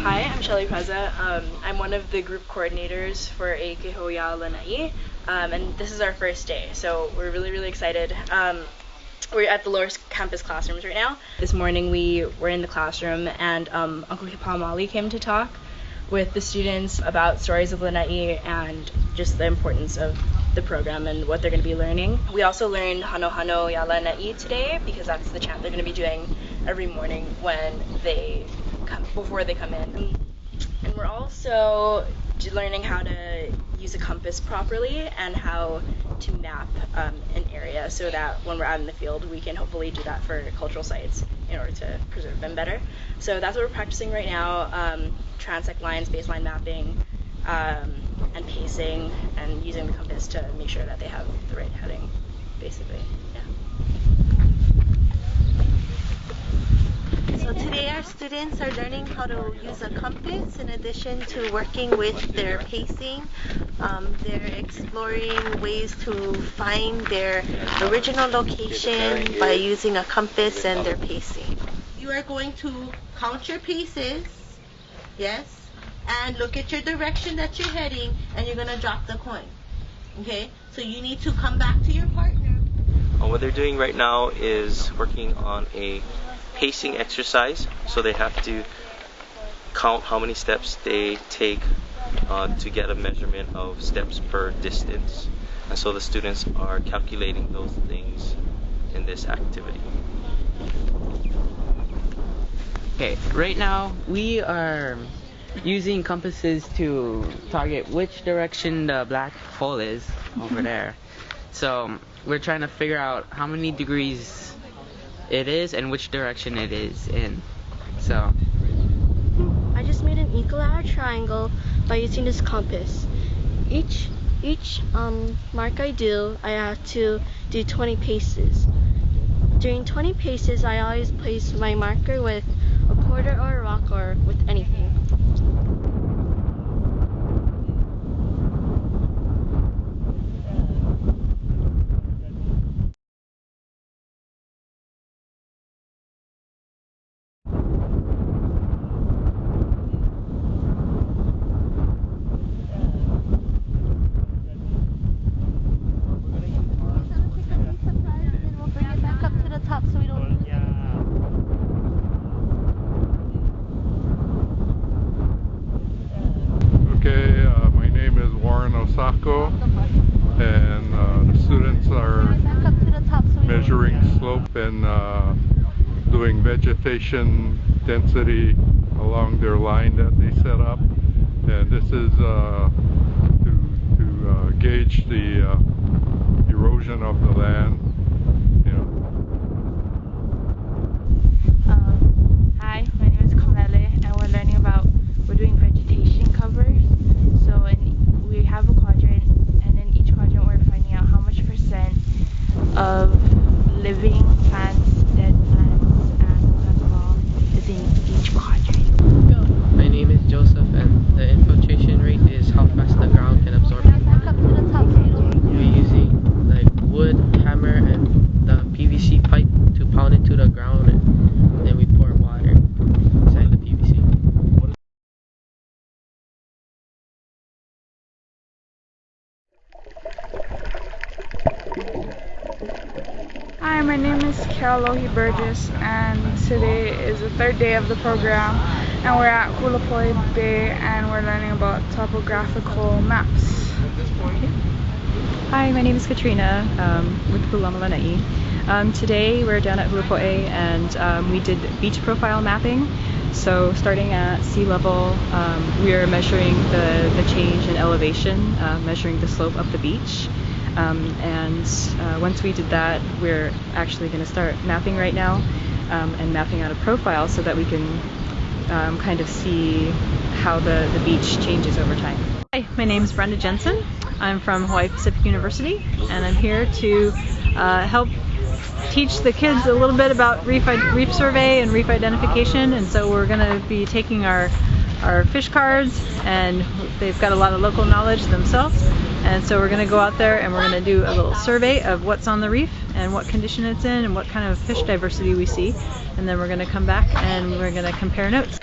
Hi, I'm Cherie Malacas. I'm one of the group coordinators for a Kehoia Lanai, and this is our first day, so we're really excited. We're at the lower campus classrooms right now. This morning we were in the classroom and Uncle Hipamali came to talk with the students about stories of Lanai and just the importance of the program and what they're going to be learning. We also learned Hano Hano Ya Lanai today because that's the chant they're going to be doing every morning when they before they come in. And we're also learning how to use a compass properly and how to map an area so that when we're out in the field we can hopefully do that for cultural sites in order to preserve them better. So that's what we're practicing right now, transect lines, baseline mapping, and pacing, and using the compass to make sure that they have the right heading, basically. So today our students are learning how to use a compass in addition to working with their pacing. They're exploring ways to find their original location by using a compass and their pacing. You are going to count your paces, yes, and look at your direction that you're heading, and you're going to drop the coin. Okay, so you need to come back to your partner. What they're doing right now is working on a pacing exercise, so they have to count how many steps they take to get a measurement of steps per distance, and so the students are calculating those things in this activity. Okay, right now we are using compasses to target which direction the black hole is over there. So we're trying to figure out how many degrees it is and which direction it is in. So I just made an equilateral triangle by using this compass. Each mark I do, I have to do 20 paces. During 20 paces, I always place my marker with a quarter or a rock or with anything. And the students are measuring slope and doing vegetation density along their line that they set up, and this is to gauge the erosion of the land. Hi, my name is Kamele, and we're doing vegetation covers. So we have a quadrant, and in each quadrant we're finding out how much percent of living plants, dead plants, and animal is in each quadrant. my name is Joseph, and the infiltration rate is how fast the ground can absorb it. We're using like wood, hammer, and the PVC pipe to pound it to the ground, and then we pour water inside the PVC. Hi, my name is Kealohi Burgess, and today is the third day of the program, and we're at Kulapoi Bay, and we're learning about topographical maps. Hi, my name is Katrina with Kulama Lanai. Today we're down at Hulupo'e, and we did beach profile mapping. So starting at sea level, we are measuring the change in elevation, measuring the slope of the beach. Once we did that, we're actually going to start mapping right now, and mapping out a profile so that we can kind of see how the beach changes over time. Hi, my name is Brenda Jensen. I'm from Hawaii Pacific University, and I'm here to help teach the kids a little bit about reef survey and reef identification. And so we're going to be taking our fish cards, and they've got a lot of local knowledge themselves. And so we're going to go out there and we're going to do a little survey of what's on the reef and what condition it's in and what kind of fish diversity we see. And then we're going to come back and we're going to compare notes.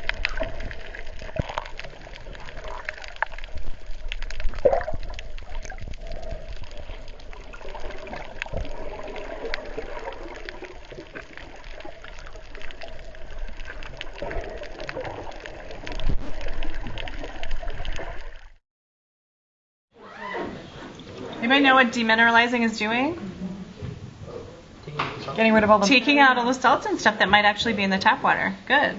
Anybody know what demineralizing is doing? Getting rid of all the... Taking out all the salts and stuff that might actually be in the tap water. Good.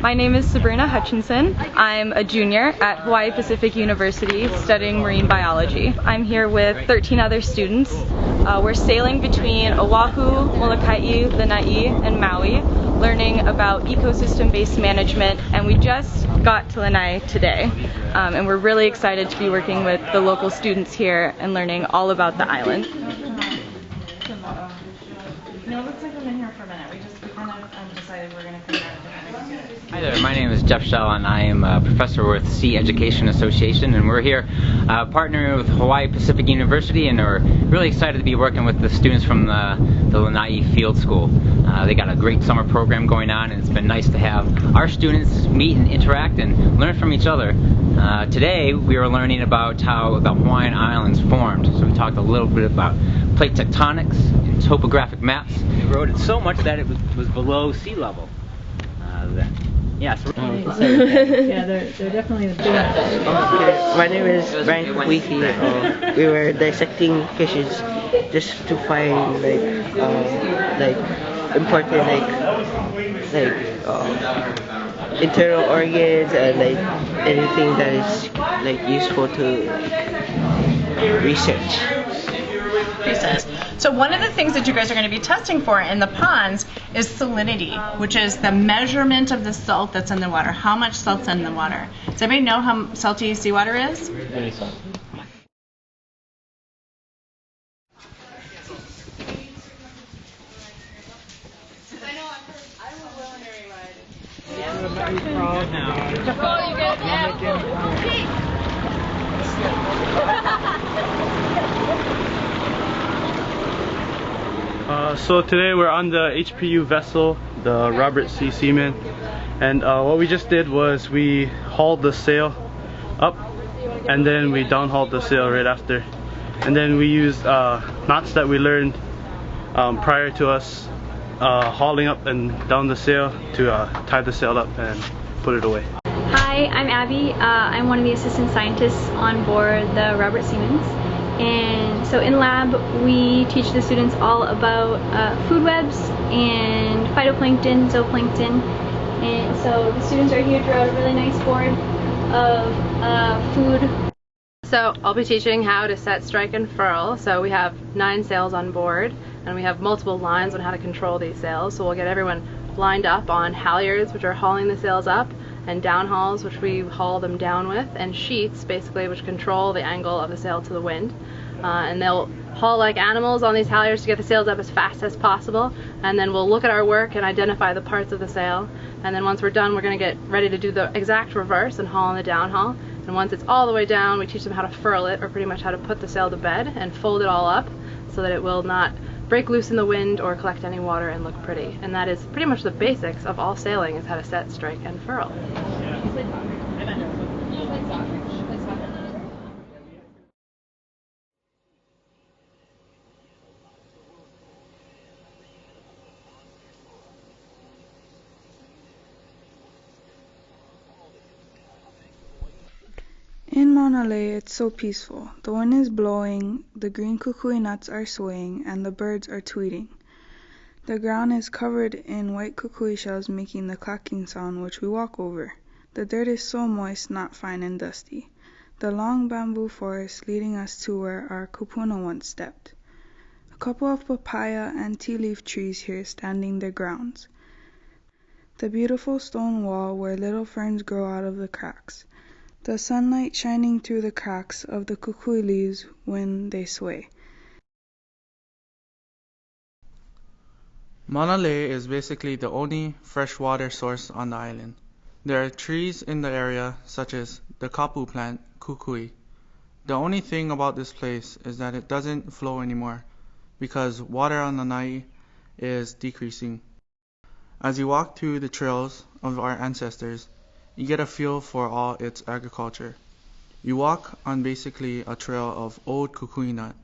My name is Sabrina Hutchinson. I'm a junior at Hawaii Pacific University studying marine biology. I'm here with 13 other students. We're sailing between Oahu, Molokai, Lanai, and Maui, learning about ecosystem-based management, and we just got to Lanai today. And we're really excited to be working with the local students here and learning all about the island. No, it looks like we've been here for a minute. We kind of decided we're going to come out of different. Hi there, my name is Jeff Schell and I am a professor with Sea Education Association, and we're here partnering with Hawaii Pacific University, and we're really excited to be working with the students from the Lanai Field School. They got a great summer program going on, and it's been nice to have our students meet and interact and learn from each other. Today we were learning about how the Hawaiian Islands formed, so we talked a little bit about plate tectonics and topographic maps. They eroded so much that it was below sea level. Yeah, they're definitely doing it. My name is Brian Kuahiwi. We were dissecting fishes just to find important internal organs and anything that is useful to research. So one of the things that you guys are going to be testing for in the ponds is salinity, which is the measurement of the salt that's in the water. How much salt's in the water? Does anybody know how salty seawater is? Very salty. So today we're on the HPU vessel, the Robert C. Seaman, and what we just did was we hauled the sail up and then we downhauled the sail right after, and then we used knots that we learned prior to us hauling up and down the sail to tie the sail up and put it away. Hi, I'm Abby. I'm one of the assistant scientists on board the Robert Seamans. And so in lab we teach the students all about food webs and phytoplankton, zooplankton. And so the students are here throughout a really nice board of food. So I'll be teaching how to set, strike, and furl. So we have 9 sails on board, and we have multiple lines on how to control these sails. So we'll get everyone lined up on halyards, which are hauling the sails up, and downhauls, which we haul them down with, and sheets, basically, which control the angle of the sail to the wind. And they'll haul like animals on these halyards to get the sails up as fast as possible, and then we'll look at our work and identify the parts of the sail, and then once we're done we're going to get ready to do the exact reverse and haul on the downhaul. And once it's all the way down, we teach them how to furl it, or pretty much how to put the sail to bed and fold it all up so that it will not break loose in the wind or collect any water and look pretty. And that is pretty much the basics of all sailing, is how to set, strike, and furl. In Mauna Lea, it's so peaceful. The wind is blowing, the green kukui nuts are swaying, and the birds are tweeting. The ground is covered in white kukui shells making the clacking sound which we walk over. The dirt is so moist, not fine and dusty. The long bamboo forest leading us to where our kupuna once stepped. A couple of papaya and tea leaf trees here standing their grounds. The beautiful stone wall where little ferns grow out of the cracks. The sunlight shining through the cracks of the kukui leaves when they sway. Manale is basically the only freshwater source on the island. There are trees in the area such as the kapu plant, kukui. The only thing about this place is that it doesn't flow anymore because water on the Nai is decreasing. As you walk through the trails of our ancestors, you get a feel for all its agriculture. You walk on basically a trail of old kukui nut.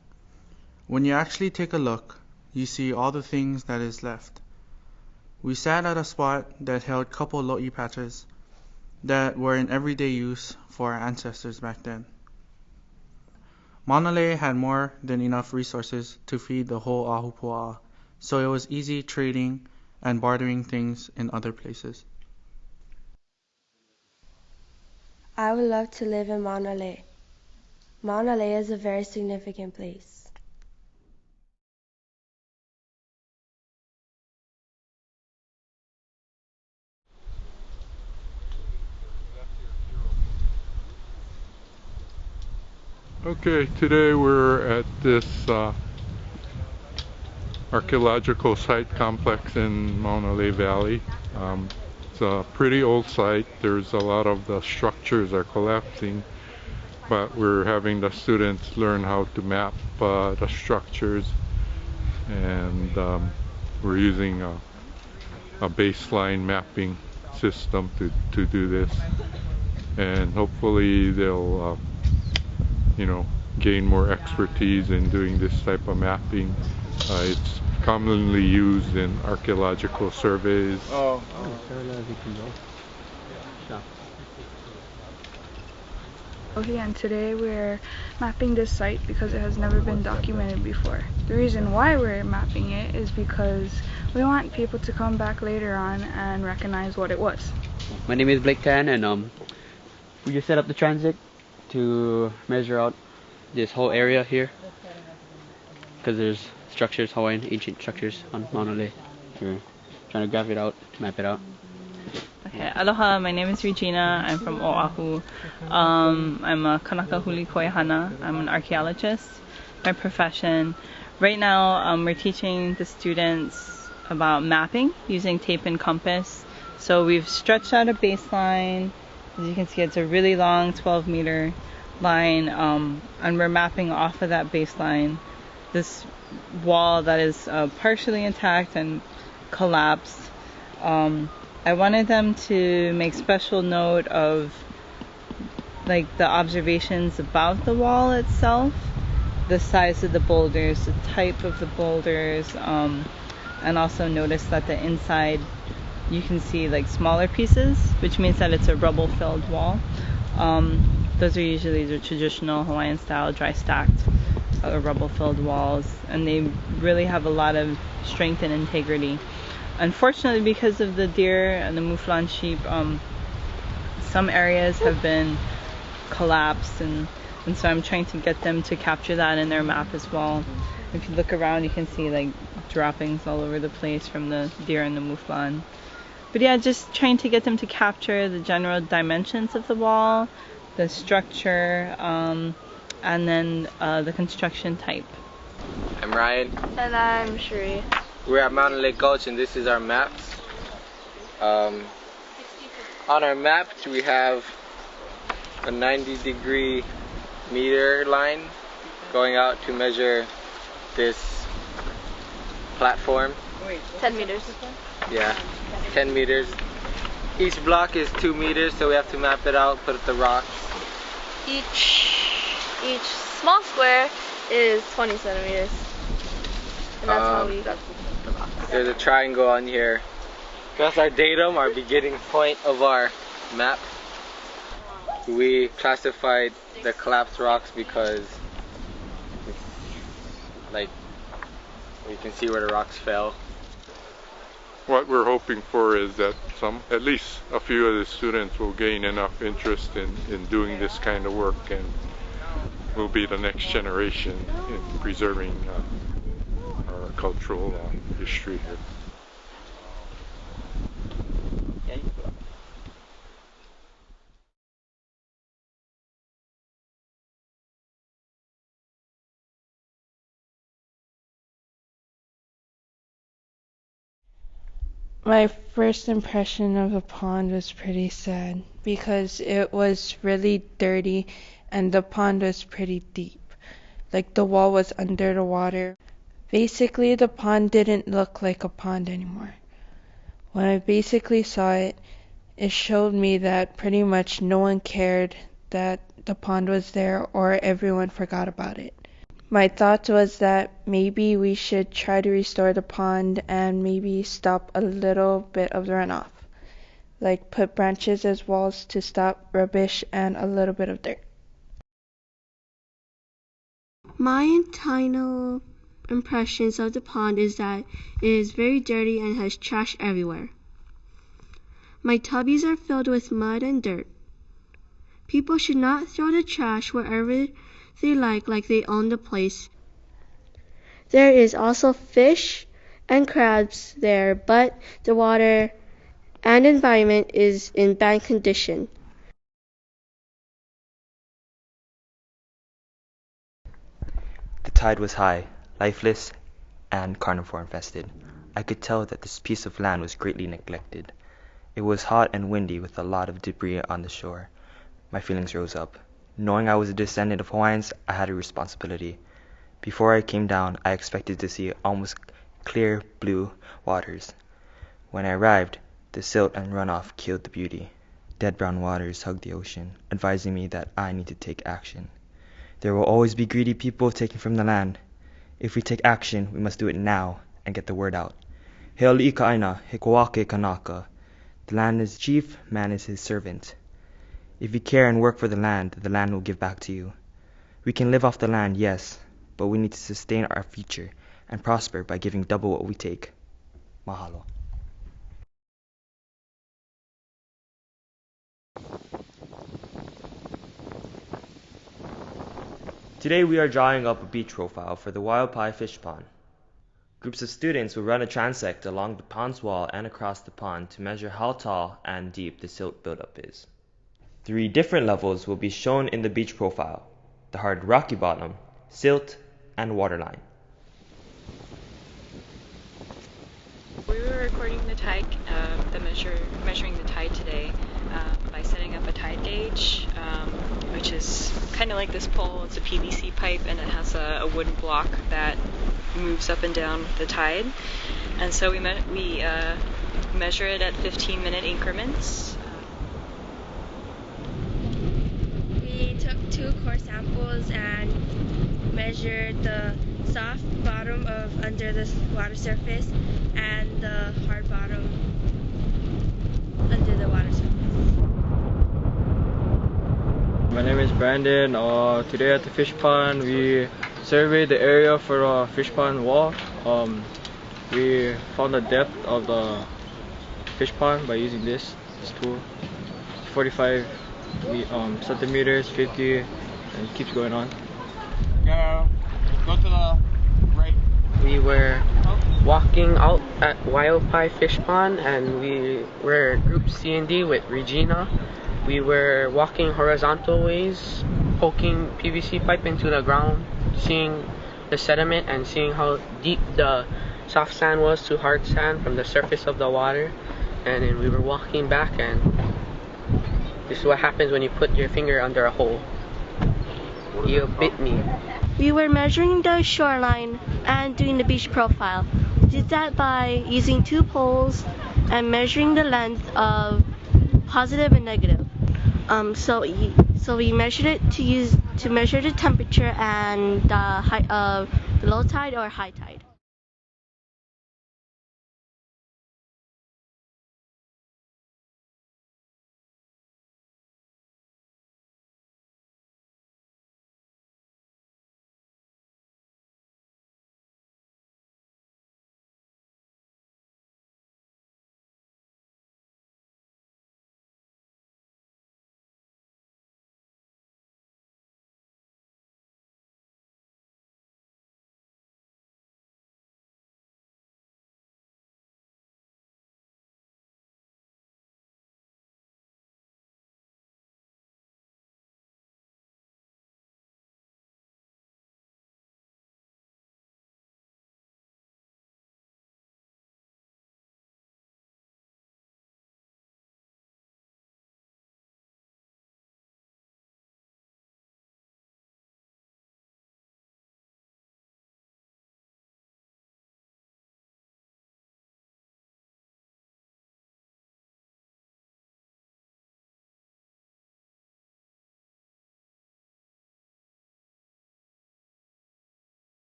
When you actually take a look, you see all the things that is left. We sat at a spot that held couple lo'i patches that were in everyday use for our ancestors back then. Manale had more than enough resources to feed the whole Ahupua'a, so it was easy trading and bartering things in other places. I would love to live in Manale. Manale is a very significant place. Okay, today we're at this archaeological site complex in Manale Valley. It's a pretty old site. There's a lot of the structures are collapsing, but we're having the students learn how to map the structures, and we're using a baseline mapping system to do this, and hopefully they'll gain more expertise in doing this type of mapping. It's commonly used in archaeological surveys. Okay, and today we're mapping this site because it has never been documented before. The reason why we're mapping it is because we want people to come back later on and recognize what it was. My name is Blake Tan, and we just set up the transit to measure out this whole area here because there's structures, Hawaiian ancient structures on Manale. We're trying to graph it out, map it out. Okay, aloha, my name is Regina. I'm from Oahu. I'm a Kanaka Huli Koihana. I'm an archaeologist, my profession. Right now we're teaching the students about mapping using tape and compass. So we've stretched out a baseline. As you can see, it's a really long 12-meter line, and we're mapping off of that baseline this wall that is partially intact and collapsed. I wanted them to make special note of like the observations about the wall itself, the size of the boulders, the type of the boulders, and also notice that the inside you can see like smaller pieces, which means that it's a rubble-filled wall. Those are usually the traditional Hawaiian style dry stacked rubble-filled walls, and they really have a lot of strength and integrity. Unfortunately, because of the deer and the mouflon sheep, some areas have been collapsed, and so I'm trying to get them to capture that in their map as well. If you look around, you can see like droppings all over the place from the deer and the mouflon. But yeah, just trying to get them to capture the general dimensions of the wall, the structure, and then the construction type. I'm Ryan. And I'm Cherie. We're at Mountain Lake Gulch, and this is our maps. On our map, we have a 90-degree meter line going out to measure this platform. 10 meters. Yeah, 10 meters. Each block is 2 meters, so we have to map it out, put the rocks. Each small square is 20 centimeters. And that's how we got the rocks. There's a triangle on here. That's our datum, our beginning point of our map. We classified the collapsed rocks because it's like you can see where the rocks fell. What we're hoping for is that at least a few of the students will gain enough interest in doing this kind of work, and will be the next generation in preserving our cultural history here. My first impression of the pond was pretty sad because it was really dirty and the pond was pretty deep. Like the wall was under the water. Basically, the pond didn't look like a pond anymore. When I basically saw it, it showed me that pretty much no one cared that the pond was there or everyone forgot about it. My thought was that maybe we should try to restore the pond and maybe stop a little bit of the runoff. Like put branches as walls to stop rubbish and a little bit of dirt. My internal impressions of the pond is that it is very dirty and has trash everywhere. My tubbies are filled with mud and dirt. People should not throw the trash wherever they like they own the place. There is also fish and crabs there, but the water and environment is in bad condition. The tide was high, lifeless, and carnivore infested. I could tell that this piece of land was greatly neglected. It was hot and windy with a lot of debris on the shore. My feelings rose up. Knowing I was a descendant of Hawaiians, I had a responsibility. Before I came down, I expected to see almost clear blue waters. When I arrived, the silt and runoff killed the beauty. Dead brown waters hugged the ocean, advising me that I need to take action. There will always be greedy people taking from the land. If we take action, we must do it now and get the word out. He alika aina, he kawake kanaka. The land is chief, man is his servant. If you care and work for the land will give back to you. We can live off the land, yes, but we need to sustain our future and prosper by giving double what we take. Mahalo. Today we are drawing up a beach profile for the Waiapai Fish Pond. Groups of students will run a transect along the pond's wall and across the pond to measure how tall and deep the silt buildup is. 3 different levels will be shown in the beach profile: the hard rocky bottom, silt, and waterline. We were recording the tide, measuring the tide today by setting up a tide gauge, which is kind of like this pole. It's a PVC pipe and it has a wooden block that moves up and down the tide. And so we measure it at 15-minute increments. We took 2 core samples and measured the soft bottom of under the water surface and the hard bottom under the water surface. My name is Brandon. Today at the fish pond we surveyed the area for a fish pond wall. We found the depth of the fish pond by using this tool. It's 45 centimeters, 50, and it keeps going on. Go to the right. We were walking out at Waiapai Fish Pond and we were group C and D with Regina. We were walking horizontal ways, poking PVC pipe into the ground, seeing the sediment and seeing how deep the soft sand was to hard sand from the surface of the water. And then we were walking back, and this is what happens when you put your finger under a hole. You bit me. We were measuring the shoreline and doing the beach profile. We did that by using 2 poles and measuring the length of positive and negative. So we measured it to measure the temperature and the height of the low tide or high tide.